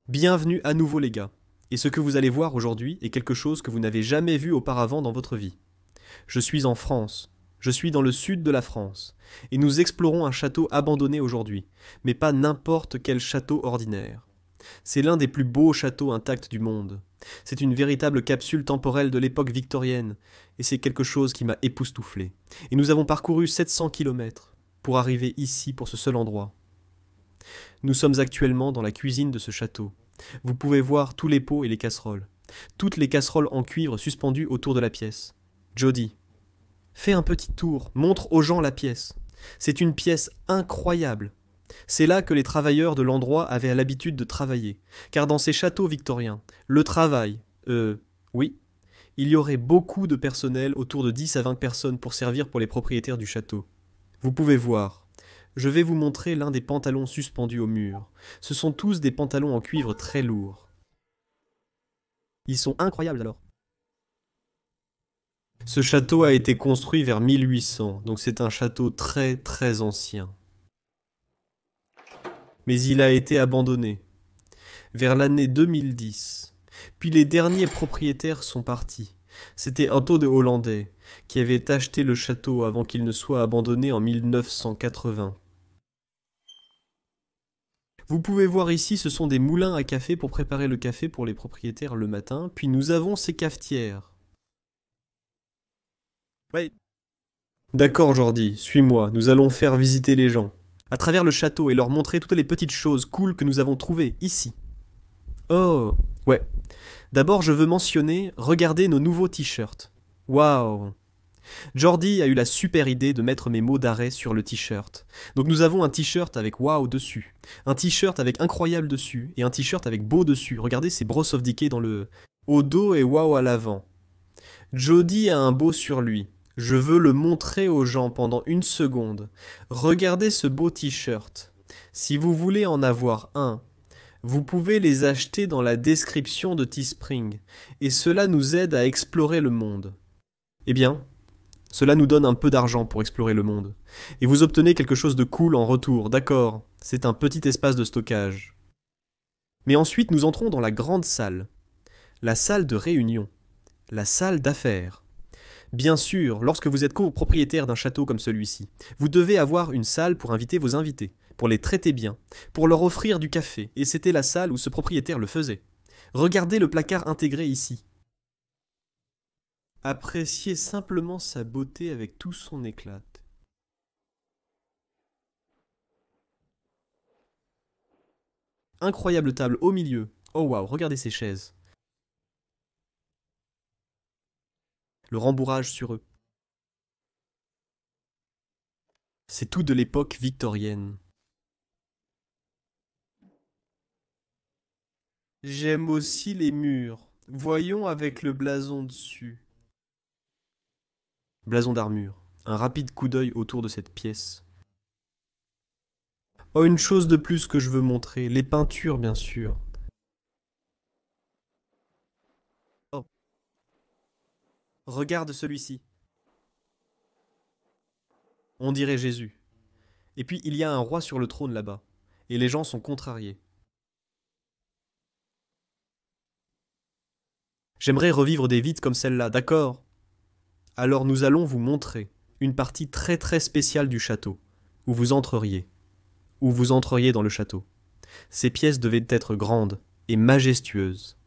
Bienvenue à nouveau les gars. Et ce que vous allez voir aujourd'hui est quelque chose que vous n'avez jamais vu auparavant dans votre vie. Je suis en France. Je suis dans le sud de la France. Et nous explorons un château abandonné aujourd'hui. Mais pas n'importe quel château ordinaire. C'est l'un des plus beaux châteaux intacts du monde. C'est une véritable capsule temporelle de l'époque victorienne. Et c'est quelque chose qui m'a époustouflé. Et nous avons parcouru 700 kilomètres pour arriver ici pour ce seul endroit. Nous sommes actuellement dans la cuisine de ce château. Vous pouvez voir tous les pots et les casseroles. Toutes les casseroles en cuivre suspendues autour de la pièce. Jody, fais un petit tour, montre aux gens la pièce. C'est une pièce incroyable. C'est là que les travailleurs de l'endroit avaient l'habitude de travailler. Car dans ces châteaux victoriens, le travail, oui, il y aurait beaucoup de personnel, autour de 10 à 20 personnes pour servir pour les propriétaires du château. Vous pouvez voir. Je vais vous montrer l'un des pantalons suspendus au mur. Ce sont tous des pantalons en cuivre très lourds. Ils sont incroyables alors. Ce château a été construit vers 1800, donc c'est un château très très ancien. Mais il a été abandonné vers l'année 2010. Puis les derniers propriétaires sont partis. C'était un taux de Hollandais qui avait acheté le château avant qu'il ne soit abandonné en 1980. Vous pouvez voir ici, ce sont des moulins à café pour préparer le café pour les propriétaires le matin. Puis nous avons ces cafetières. Oui. D'accord, Jordi, suis-moi. Nous allons faire visiter les gens. À travers le château et leur montrer toutes les petites choses cool que nous avons trouvées ici. Oh, ouais. D'abord, je veux mentionner, regardez nos nouveaux t-shirts. Waouh. Jordi a eu la super idée de mettre mes mots d'arrêt sur le t-shirt. Donc nous avons un t-shirt avec wow dessus, un t-shirt avec incroyable dessus, et un t-shirt avec beau dessus. Regardez ces Bros of Decay dans le au dos et wow à l'avant. Jody a un beau sur lui. Je veux le montrer aux gens pendant une seconde. Regardez ce beau t-shirt. Si vous voulez en avoir un, vous pouvez les acheter dans la description de Teespring, et cela nous aide à explorer le monde. Eh bien, cela nous donne un peu d'argent pour explorer le monde. Et vous obtenez quelque chose de cool en retour, d'accord, c'est un petit espace de stockage. Mais ensuite nous entrons dans la grande salle. La salle de réunion. La salle d'affaires. Bien sûr, lorsque vous êtes copropriétaire d'un château comme celui-ci, vous devez avoir une salle pour inviter vos invités, pour les traiter bien, pour leur offrir du café, et c'était la salle où ce propriétaire le faisait. Regardez le placard intégré ici. Appréciez simplement sa beauté avec tout son éclat. Incroyable table au milieu. Oh waouh, regardez ces chaises. Le rembourrage sur eux. C'est tout de l'époque victorienne. J'aime aussi les murs. Voyons avec le blason dessus. Blason d'armure. Un rapide coup d'œil autour de cette pièce. Oh, une chose de plus que je veux montrer. Les peintures, bien sûr. Oh, regarde celui-ci. On dirait Jésus. Et puis il y a un roi sur le trône là-bas. Et les gens sont contrariés. J'aimerais revivre des vides comme celle-là, d'accord? Alors nous allons vous montrer une partie très très spéciale du château, où vous entreriez. Où vous entreriez dans le château. Ces pièces devaient être grandes et majestueuses.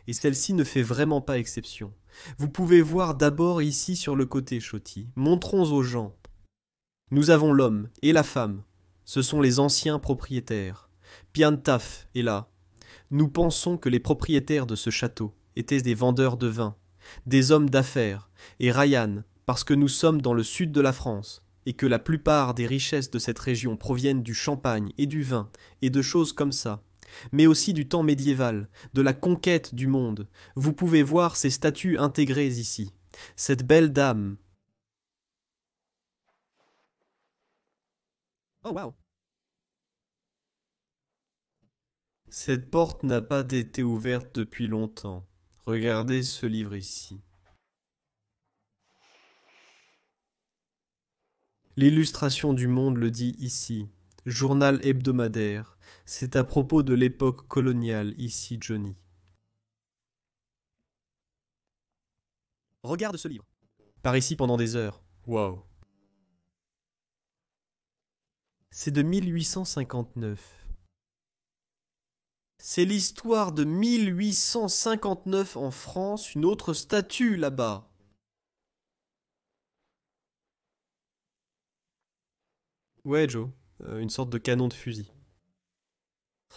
Et celle-ci ne fait vraiment pas exception. Vous pouvez voir d'abord ici sur le côté, Choti. Montrons aux gens. Nous avons l'homme et la femme. Ce sont les anciens propriétaires. Piantaf est là. Nous pensons que les propriétaires de ce château étaient des vendeurs de vin, des hommes d'affaires, et Ryan, parce que nous sommes dans le sud de la France, et que la plupart des richesses de cette région proviennent du champagne et du vin, et de choses comme ça, mais aussi du temps médiéval, de la conquête du monde. Vous pouvez voir ces statues intégrées ici. Cette belle dame. Oh wow. Cette porte n'a pas été ouverte depuis longtemps. Regardez ce livre ici. L'illustration du monde le dit ici. Journal hebdomadaire. C'est à propos de l'époque coloniale, ici Johnny. Regarde ce livre. Par ici pendant des heures. Waouh. C'est de 1859. C'est l'histoire de 1859 en France, une autre statue là-bas. Ouais, Joe, une sorte de canon de fusil.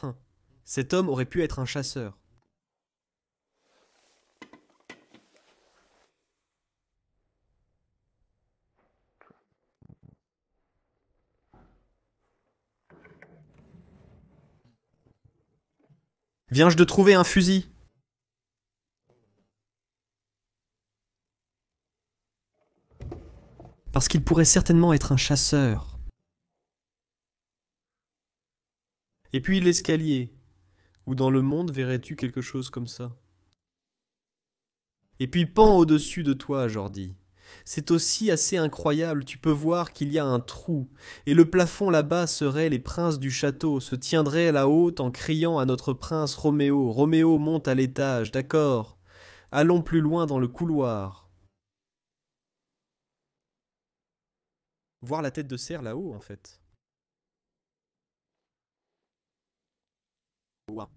Hein. Cet homme aurait pu être un chasseur. Viens-je de trouver un fusil? Parce qu'il pourrait certainement être un chasseur. Et puis l'escalier. Où dans le monde verrais-tu quelque chose comme ça? Et puis pend au-dessus de toi, Jordi. C'est aussi assez incroyable, tu peux voir qu'il y a un trou, et le plafond là-bas serait les princes du château, se tiendraient là-haut en criant à notre prince Roméo. Roméo monte à l'étage, d'accord. Allons plus loin dans le couloir. Voir la tête de cerf là-haut, en fait. Wow.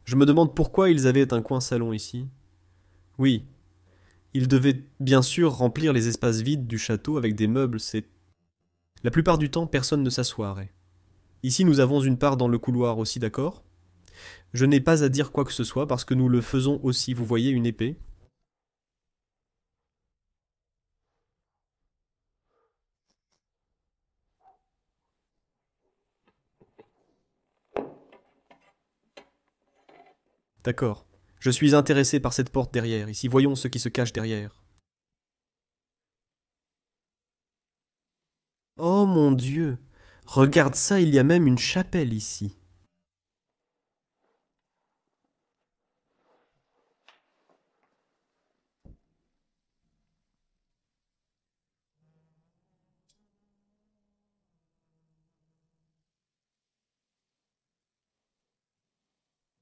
Je me demande pourquoi ils avaient un coin salon ici. Oui, ils devaient bien sûr remplir les espaces vides du château avec des meubles, c'est... La plupart du temps, personne ne s'assoirait. Ici, nous avons une part dans le couloir aussi, d'accord? Je n'ai pas à dire quoi que ce soit parce que nous le faisons aussi. Vous voyez une épée? D'accord. Je suis intéressé par cette porte derrière. Ici, voyons ce qui se cache derrière. Oh mon Dieu! Regarde ça, il y a même une chapelle ici.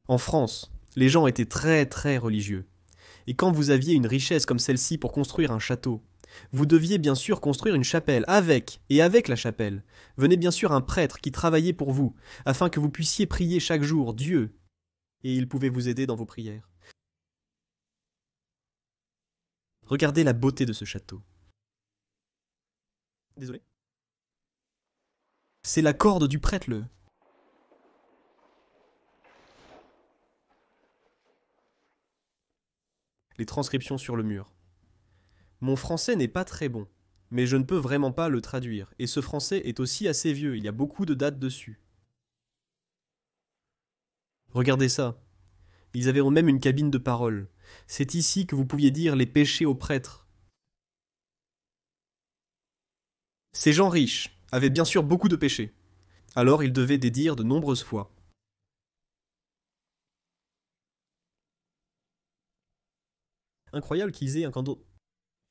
En France, les gens étaient très très religieux. Et quand vous aviez une richesse comme celle-ci pour construire un château, vous deviez bien sûr construire une chapelle avec la chapelle, venait bien sûr un prêtre qui travaillait pour vous, afin que vous puissiez prier chaque jour Dieu, et il pouvait vous aider dans vos prières. Regardez la beauté de ce château. Désolé. C'est la corde du prêtre, le. Les transcriptions sur le mur. Mon français n'est pas très bon, mais je ne peux vraiment pas le traduire, et ce français est aussi assez vieux, il y a beaucoup de dates dessus. Regardez ça. Ils avaient même une cabine de parole. C'est ici que vous pouviez dire les péchés aux prêtres. Ces gens riches avaient bien sûr beaucoup de péchés. Alors ils devaient les dire de nombreuses fois. Incroyable qu'ils aient un cando...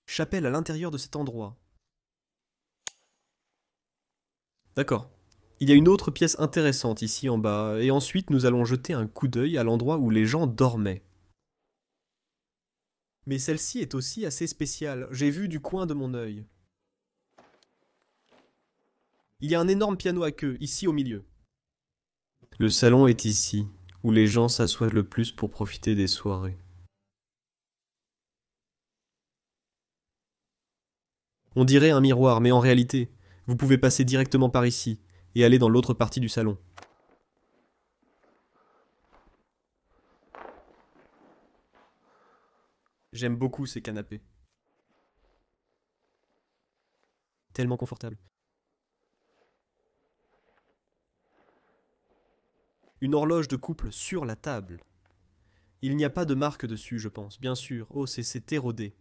chapelle à l'intérieur de cet endroit. D'accord. Il y a une autre pièce intéressante ici en bas, et ensuite nous allons jeter un coup d'œil à l'endroit où les gens dormaient. Mais celle-ci est aussi assez spéciale, j'ai vu du coin de mon œil. Il y a un énorme piano à queue, ici au milieu. Le salon est ici, où les gens s'assoient le plus pour profiter des soirées. On dirait un miroir, mais en réalité, vous pouvez passer directement par ici, et aller dans l'autre partie du salon. J'aime beaucoup ces canapés. Tellement confortable. Une horloge de couple sur la table. Il n'y a pas de marque dessus, je pense, bien sûr. Oh, c'est érodé.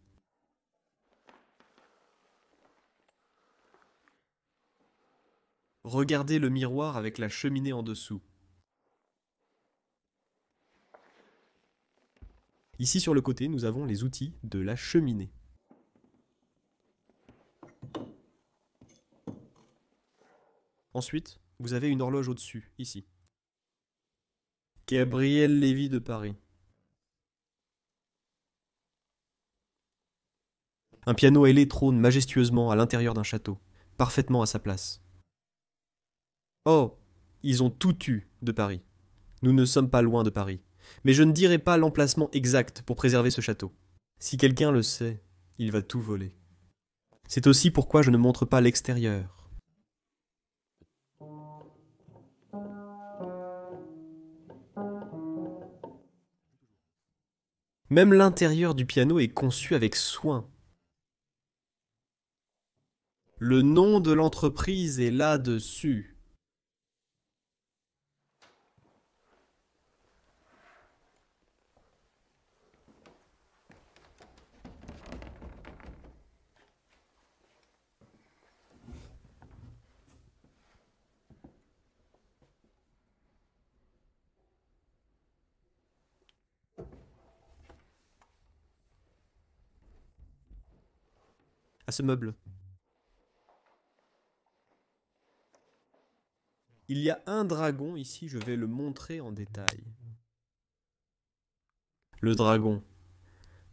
Regardez le miroir avec la cheminée en dessous. Ici sur le côté, nous avons les outils de la cheminée. Ensuite, Vous avez une horloge au-dessus, ici. Gabriel Lévy de Paris. Un piano ailé trône majestueusement à l'intérieur d'un château, parfaitement à sa place. Oh, ils ont tout eu de Paris. Nous ne sommes pas loin de Paris. Mais je ne dirai pas l'emplacement exact pour préserver ce château. Si quelqu'un le sait, il va tout voler. C'est aussi pourquoi je ne montre pas l'extérieur. Même l'intérieur du piano est conçu avec soin. Le nom de l'entreprise est là-dessus. À ce meuble. Il y a un dragon ici, je vais le montrer en détail. Le dragon.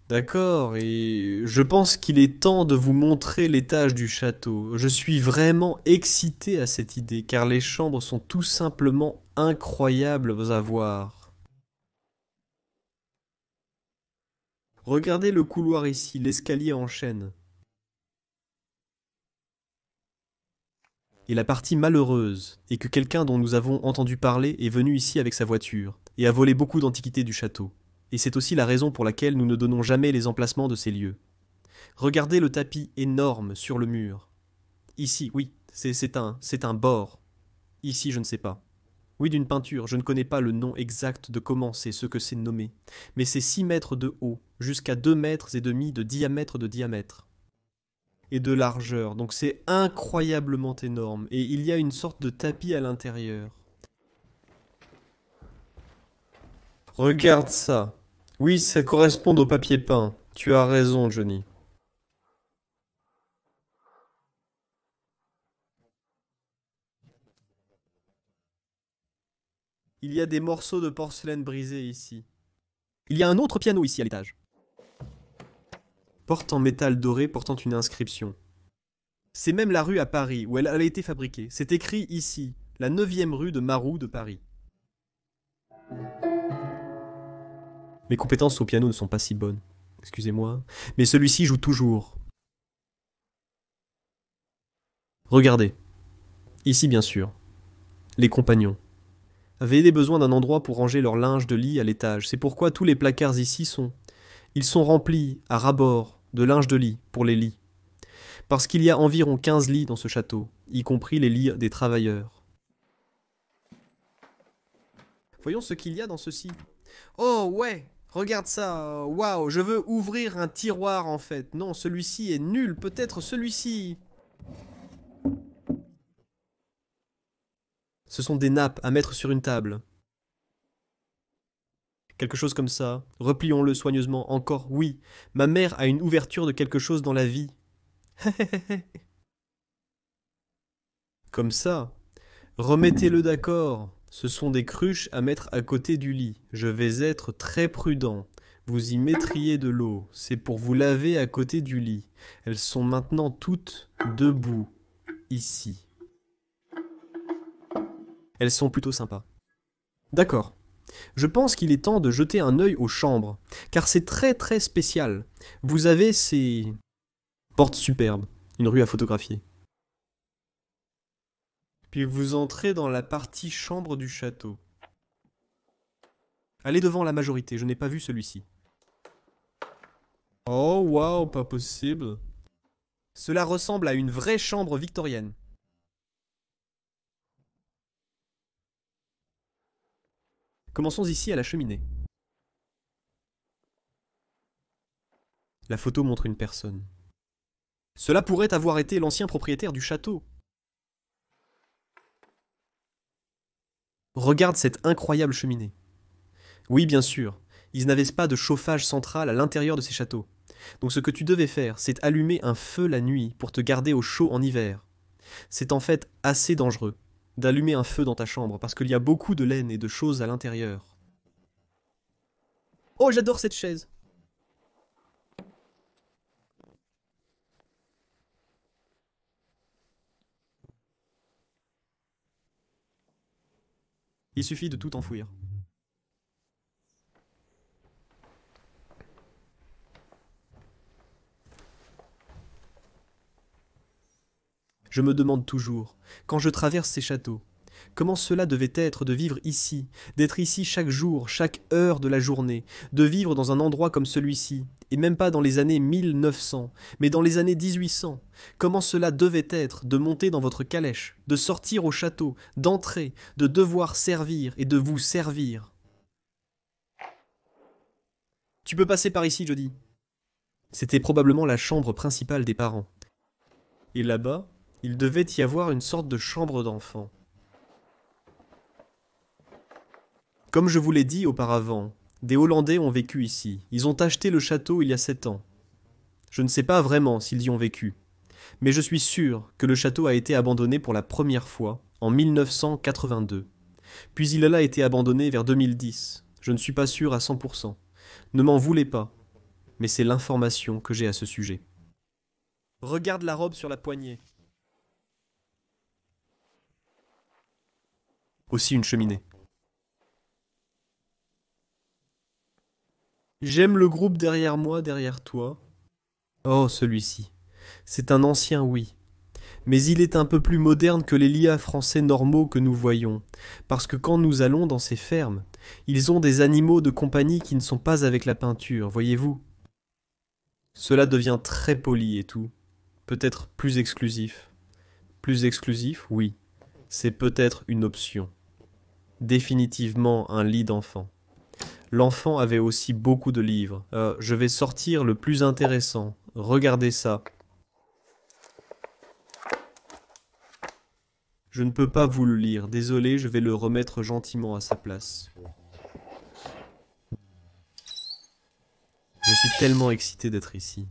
D'accord, et je pense qu'il est temps de vous montrer l'étage du château. Je suis vraiment excité à cette idée, car les chambres sont tout simplement incroyables à voir. Regardez le couloir ici, l'escalier en chaîne. Et la partie malheureuse est que quelqu'un dont nous avons entendu parler est venu ici avec sa voiture, et a volé beaucoup d'antiquités du château. Et c'est aussi la raison pour laquelle nous ne donnons jamais les emplacements de ces lieux. Regardez le tapis énorme sur le mur. Ici, oui, c'est un bord. Ici, je ne sais pas. Oui, d'une peinture, je ne connais pas le nom exact de comment c'est ce que c'est nommé. Mais c'est 6 mètres de haut, jusqu'à 2 mètres et demi de diamètre. Et de largeur, donc c'est incroyablement énorme. Et il y a une sorte de tapis à l'intérieur. Regarde ça. Oui, ça correspond au papier peint. Tu as raison, Johnny. Il y a des morceaux de porcelaine brisés ici. Il y a un autre piano ici à l'étage. Porte en métal doré portant une inscription. C'est même la rue à Paris où elle a été fabriquée. C'est écrit ici, la 9e rue de Marou de Paris. Mes compétences au piano ne sont pas si bonnes. Excusez-moi. Mais celui-ci joue toujours. Regardez. Ici, bien sûr. Les compagnons avaient besoin d'un endroit pour ranger leur linge de lit à l'étage. C'est pourquoi tous les placards ici sont... Ils sont remplis, à ras-bord, de linge de lit pour les lits. Parce qu'il y a environ 15 lits dans ce château, y compris les lits des travailleurs. Voyons ce qu'il y a dans ceci. Oh ouais, regarde ça, waouh, je veux ouvrir un tiroir en fait. Non, celui-ci est nul, peut-être celui-ci. Ce sont des nappes à mettre sur une table. Quelque chose comme ça. Replions-le soigneusement. Encore, oui. Ma mère a une ouverture de quelque chose dans la vie. Comme ça. Remettez-le d'accord. Ce sont des cruches à mettre à côté du lit. Je vais être très prudent. Vous y mettriez de l'eau. C'est pour vous laver à côté du lit. Elles sont maintenant toutes debout. Ici. Elles sont plutôt sympas. D'accord. Je pense qu'il est temps de jeter un œil aux chambres, car c'est très très spécial. Vous avez ces portes superbes, une rue à photographier. Puis vous entrez dans la partie chambre du château. Allez devant la majorité, je n'ai pas vu celui-ci. Oh waouh, pas possible. Cela ressemble à une vraie chambre victorienne. Commençons ici à la cheminée. La photo montre une personne. Cela pourrait avoir été l'ancien propriétaire du château. Regarde cette incroyable cheminée. Oui, bien sûr, ils n'avaient pas de chauffage central à l'intérieur de ces châteaux. Donc ce que tu devais faire, c'est allumer un feu la nuit pour te garder au chaud en hiver. C'est en fait assez dangereux. d'allumer un feu dans ta chambre, parce qu'il y a beaucoup de laine et de choses à l'intérieur. Oh, j'adore cette chaise! Il suffit de tout enfouir. Je me demande toujours, quand je traverse ces châteaux, comment cela devait être de vivre ici, d'être ici chaque jour, chaque heure de la journée, de vivre dans un endroit comme celui-ci, et même pas dans les années 1900, mais dans les années 1800. Comment cela devait être de monter dans votre calèche, de sortir au château, d'entrer, de devoir servir et de vous servir. Tu peux passer par ici, Jody. C'était probablement la chambre principale des parents. Et là-bas, il devait y avoir une sorte de chambre d'enfant. Comme je vous l'ai dit auparavant, des Hollandais ont vécu ici. Ils ont acheté le château il y a 7 ans. Je ne sais pas vraiment s'ils y ont vécu, mais je suis sûr que le château a été abandonné pour la première fois en 1982. Puis il a été abandonné vers 2010. Je ne suis pas sûr à 100%. Ne m'en voulez pas, mais c'est l'information que j'ai à ce sujet. Regarde la robe sur la poignée. Aussi une cheminée. J'aime le groupe derrière moi, derrière toi. Oh, celui-ci. C'est un ancien, oui. Mais il est un peu plus moderne que les lias français normaux que nous voyons, parce que quand nous allons dans ces fermes, ils ont des animaux de compagnie qui ne sont pas avec la peinture, voyez-vous. Cela devient très poli et tout. Peut-être plus exclusif. Plus exclusif, oui. C'est peut-être une option. Définitivement un lit d'enfant. L'enfant avait aussi beaucoup de livres. Je vais sortir le plus intéressant. Regardez ça. Je ne peux pas vous le lire. Désolé, je vais le remettre gentiment à sa place. Je suis tellement excité d'être ici.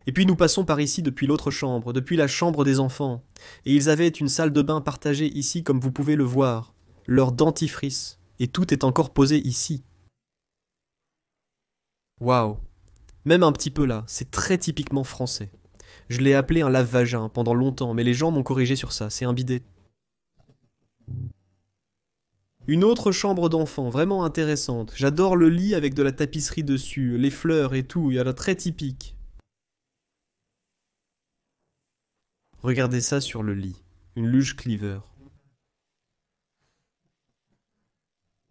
Et puis nous passons par ici depuis l'autre chambre, depuis la chambre des enfants. Et ils avaient une salle de bain partagée ici comme vous pouvez le voir. Leur dentifrice. Et tout est encore posé ici. Waouh. Même un petit peu là, c'est très typiquement français. Je l'ai appelé un lave-vagin pendant longtemps, mais les gens m'ont corrigé sur ça, c'est un bidet. Une autre chambre d'enfant, vraiment intéressante. J'adore le lit avec de la tapisserie dessus, les fleurs et tout, il y a là très typique. Regardez ça sur le lit, une luge Cleaver.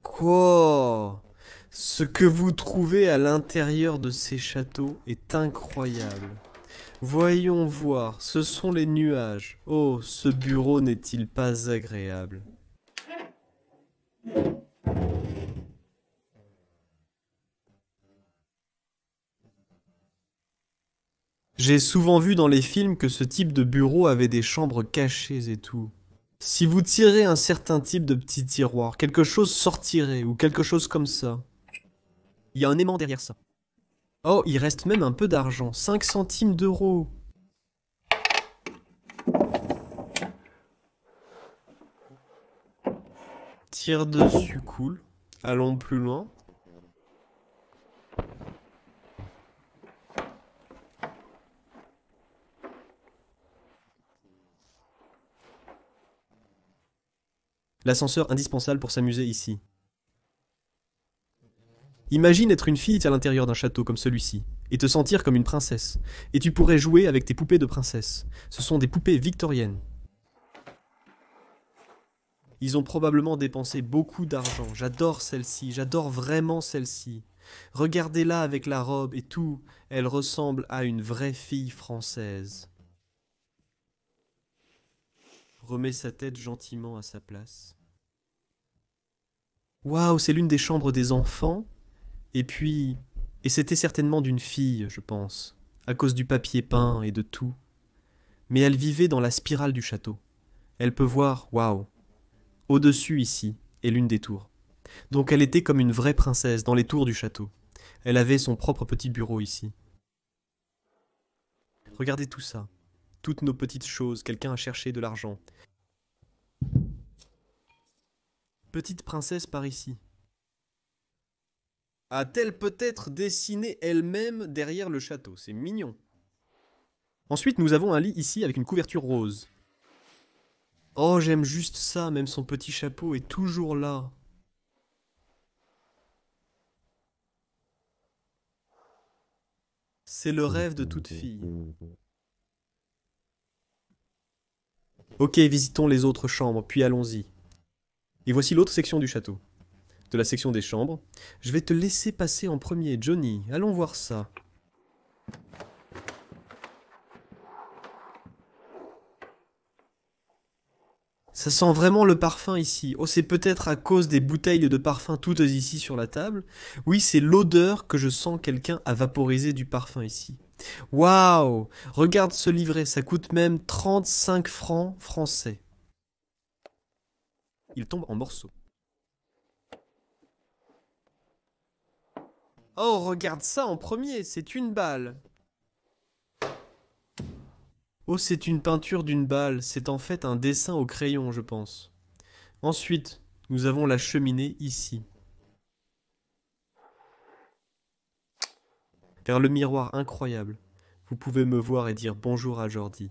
Quoi? Ce que vous trouvez à l'intérieur de ces châteaux est incroyable. Voyons voir, ce sont les nuages. Oh, ce bureau n'est-il pas agréable? J'ai souvent vu dans les films que ce type de bureau avait des chambres cachées et tout. Si vous tirez un certain type de petit tiroir, quelque chose sortirait ou quelque chose comme ça. Il y a un aimant derrière ça. Oh, il reste même un peu d'argent, 5 centimes d'euros. Tire dessus, cool. Allons plus loin. L'ascenseur indispensable pour s'amuser ici. Imagine être une fille à l'intérieur d'un château comme celui-ci, et te sentir comme une princesse. Et tu pourrais jouer avec tes poupées de princesse. Ce sont des poupées victoriennes. Ils ont probablement dépensé beaucoup d'argent. J'adore celle-ci, j'adore vraiment celle-ci. Regardez-la avec la robe et tout. Elle ressemble à une vraie fille française. Remets sa tête gentiment à sa place. Waouh, c'est l'une des chambres des enfants. Et puis... Et c'était certainement d'une fille, je pense, à cause du papier peint et de tout. Mais elle vivait dans la spirale du château. Elle peut voir, waouh, au-dessus ici est l'une des tours. Donc elle était comme une vraie princesse dans les tours du château. Elle avait son propre petit bureau ici. Regardez tout ça. Toutes nos petites choses, quelqu'un a cherché de l'argent. petite princesse par ici. A-t-elle peut-être dessiné elle-même derrière le château? C'est mignon. Ensuite, nous avons un lit ici avec une couverture rose. Oh, j'aime juste ça, même son petit chapeau est toujours là. C'est le rêve de toute fille. Ok, visitons les autres chambres, puis allons-y. Et voici l'autre section du château. De la section des chambres. Je vais te laisser passer en premier, Johnny. Allons voir ça. Ça sent vraiment le parfum ici. Oh, c'est peut-être à cause des bouteilles de parfum toutes ici sur la table. Oui, c'est l'odeur que je sens quelqu'un a vaporisé du parfum ici. Waouh! Regarde ce livret, ça coûte même 35 francs français. Il tombe en morceaux. Oh, regarde ça en premier, c'est une balle. Oh, c'est une peinture d'une balle, c'est en fait un dessin au crayon, je pense. Ensuite, nous avons la cheminée ici. Vers le miroir incroyable, vous pouvez me voir et dire bonjour à Jordi.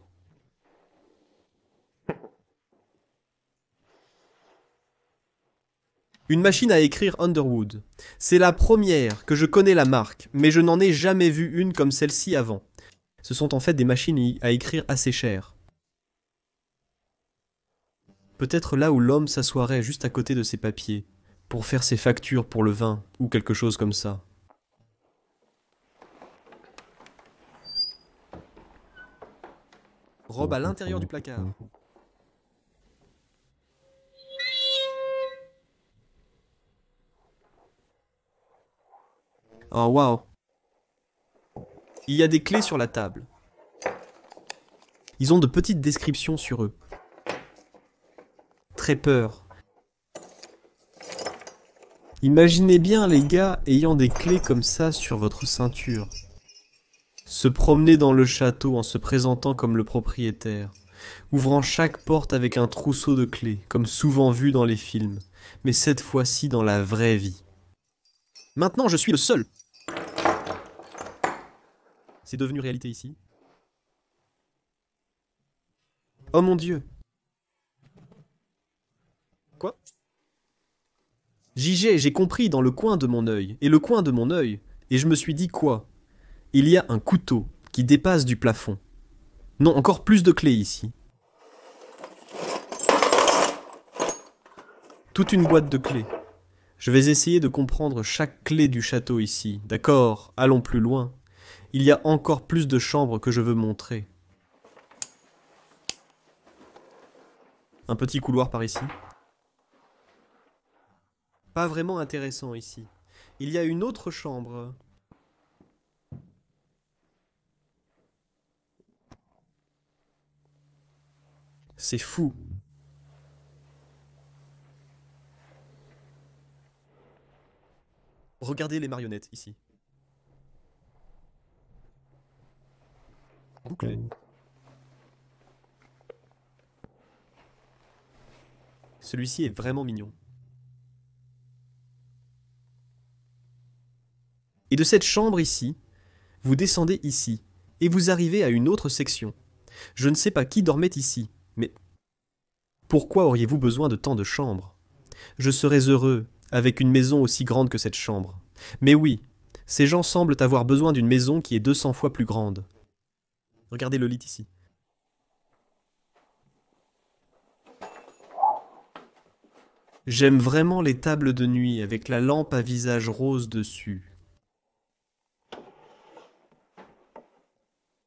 Une machine à écrire Underwood. C'est la première que je connais la marque, mais je n'en ai jamais vu une comme celle-ci avant. Ce sont en fait des machines à écrire assez chères. Peut-être là où l'homme s'assoirait juste à côté de ses papiers, pour faire ses factures pour le vin, ou quelque chose comme ça. Robe à l'intérieur du placard. Oh waouh. Il y a des clés sur la table. Ils ont de petites descriptions sur eux. Très peur. Imaginez bien les gars ayant des clés comme ça sur votre ceinture. Se promener dans le château en se présentant comme le propriétaire, ouvrant chaque porte avec un trousseau de clés, comme souvent vu dans les films, mais cette fois-ci dans la vraie vie. Maintenant je suis le seul. C'est devenu réalité ici. Oh mon Dieu. Quoi? JG, j'ai compris dans le coin de mon œil, et le coin de mon œil, et je me suis dit quoi? Il y a un couteau qui dépasse du plafond. Non, encore plus de clés ici. Toute une boîte de clés. Je vais essayer de comprendre chaque clé du château ici. D'accord, allons plus loin. Il y a encore plus de chambres que je veux montrer. Un petit couloir par ici. Pas vraiment intéressant ici. Il y a une autre chambre. C'est fou. Regardez les marionnettes ici. Bouclé. Celui-ci est vraiment mignon. Et de cette chambre ici, vous descendez ici, et vous arrivez à une autre section. Je ne sais pas qui dormait ici, mais pourquoi auriez-vous besoin de tant de chambres? Je serais heureux avec une maison aussi grande que cette chambre. Mais oui, ces gens semblent avoir besoin d'une maison qui est 200 fois plus grande. Regardez le lit ici. J'aime vraiment les tables de nuit avec la lampe à visage rose dessus.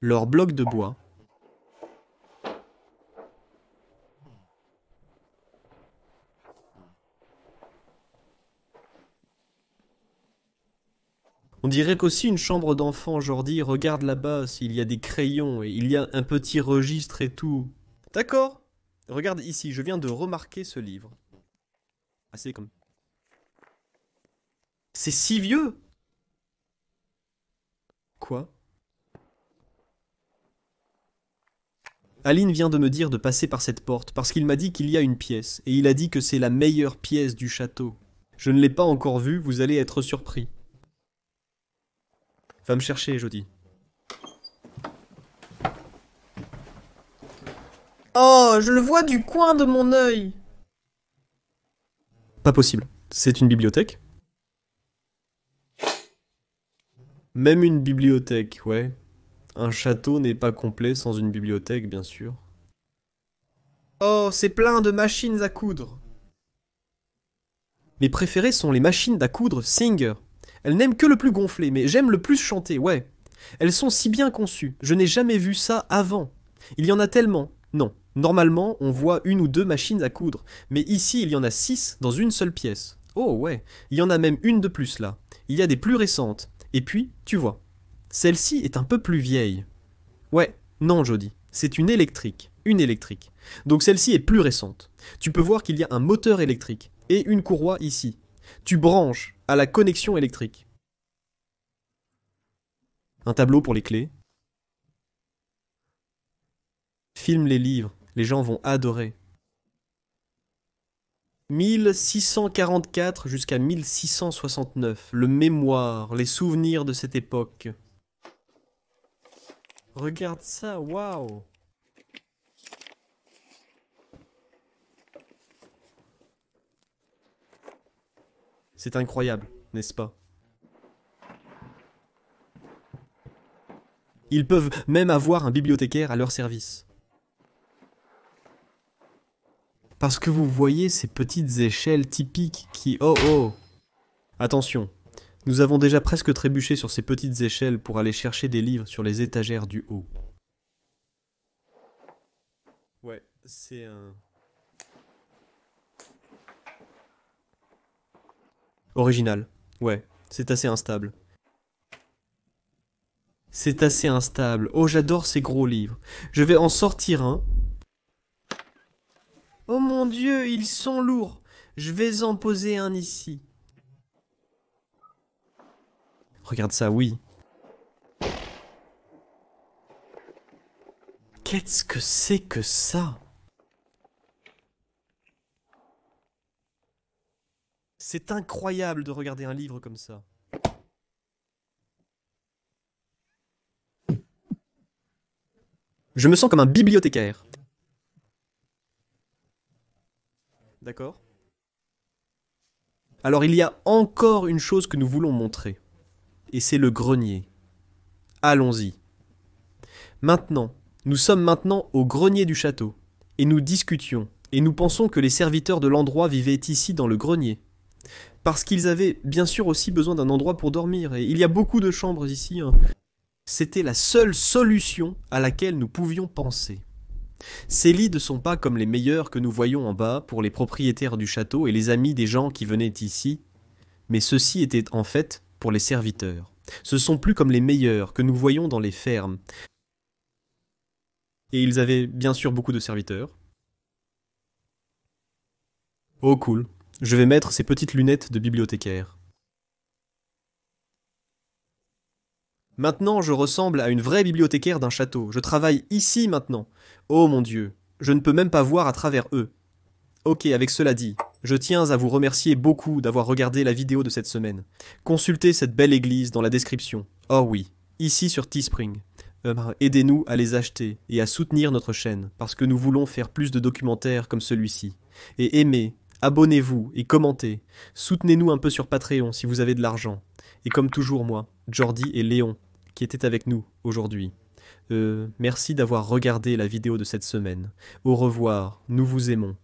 Leurs blocs de bois. On dirait qu'aussi une chambre d'enfant, Jordi, regarde là-bas s'il y a des crayons et il y a un petit registre et tout. D'accord. Regarde ici, je viens de remarquer ce livre. Ah, c'est comme... C'est si vieux. Quoi? Aline vient de me dire de passer par cette porte, parce qu'il m'a dit qu'il y a une pièce, et il a dit que c'est la meilleure pièce du château. Je ne l'ai pas encore vue, vous allez être surpris. Va me chercher, Jody. Oh, je le vois du coin de mon œil. Pas possible. C'est une bibliothèque? Même une bibliothèque, ouais. Un château n'est pas complet sans une bibliothèque, bien sûr. Oh, c'est plein de machines à coudre. Mes préférées sont les machines à coudre Singer. Elles n'aiment que le plus gonflé, mais j'aime le plus chanter, ouais. Elles sont si bien conçues, je n'ai jamais vu ça avant. Il y en a tellement. Non, normalement, on voit une ou deux machines à coudre, mais ici, il y en a 6 dans une seule pièce. Oh ouais, il y en a même une de plus là. Il y a des plus récentes. Et puis, tu vois, celle-ci est un peu plus vieille. Ouais, non, Jody, c'est une électrique. Une électrique. Donc celle-ci est plus récente. Tu peux voir qu'il y a un moteur électrique et une courroie ici. Tu branches à la connexion électrique. Un tableau pour les clés. Filme les livres, les gens vont adorer. 1644 jusqu'à 1669, le mémoire, les souvenirs de cette époque. Regarde ça, waouh! C'est incroyable, n'est-ce pas? Ils peuvent même avoir un bibliothécaire à leur service. Parce que vous voyez ces petites échelles typiques qui... Oh oh! Attention, nous avons déjà presque trébuché sur ces petites échelles pour aller chercher des livres sur les étagères du haut. Ouais, c'est un... Original. Ouais, c'est assez instable. C'est assez instable. Oh, j'adore ces gros livres. Je vais en sortir un. Oh mon Dieu, ils sont lourds. Je vais en poser un ici. Regarde ça, oui. Qu'est-ce que c'est que ça? C'est incroyable de regarder un livre comme ça. Je me sens comme un bibliothécaire. D'accord? Alors il y a encore une chose que nous voulons montrer. Et c'est le grenier. Allons-y. Maintenant, nous sommes maintenant au grenier du château. Et nous discutions. Et nous pensons que les serviteurs de l'endroit vivaient ici dans le grenier. Parce qu'ils avaient bien sûr aussi besoin d'un endroit pour dormir. Et il y a beaucoup de chambres ici. Hein. C'était la seule solution à laquelle nous pouvions penser. Ces lits ne sont pas comme les meilleurs que nous voyons en bas pour les propriétaires du château et les amis des gens qui venaient ici, mais ceux-ci étaient en fait pour les serviteurs. Ce sont plus comme les meilleurs que nous voyons dans les fermes. Et ils avaient bien sûr beaucoup de serviteurs. Oh cool, je vais mettre ces petites lunettes de bibliothécaire. Maintenant, je ressemble à une vraie bibliothécaire d'un château. Je travaille ici maintenant. Oh mon Dieu, je ne peux même pas voir à travers eux. Ok, avec cela dit, je tiens à vous remercier beaucoup d'avoir regardé la vidéo de cette semaine. Consultez cette belle église dans la description. Oh oui, ici sur Teespring. Aidez-nous à les acheter et à soutenir notre chaîne, parce que nous voulons faire plus de documentaires comme celui-ci. Et aimez, abonnez-vous et commentez. Soutenez-nous un peu sur Patreon si vous avez de l'argent. Et comme toujours moi, Jordi et Léon, qui étaient avec nous aujourd'hui. Merci d'avoir regardé la vidéo de cette semaine. Au revoir, nous vous aimons.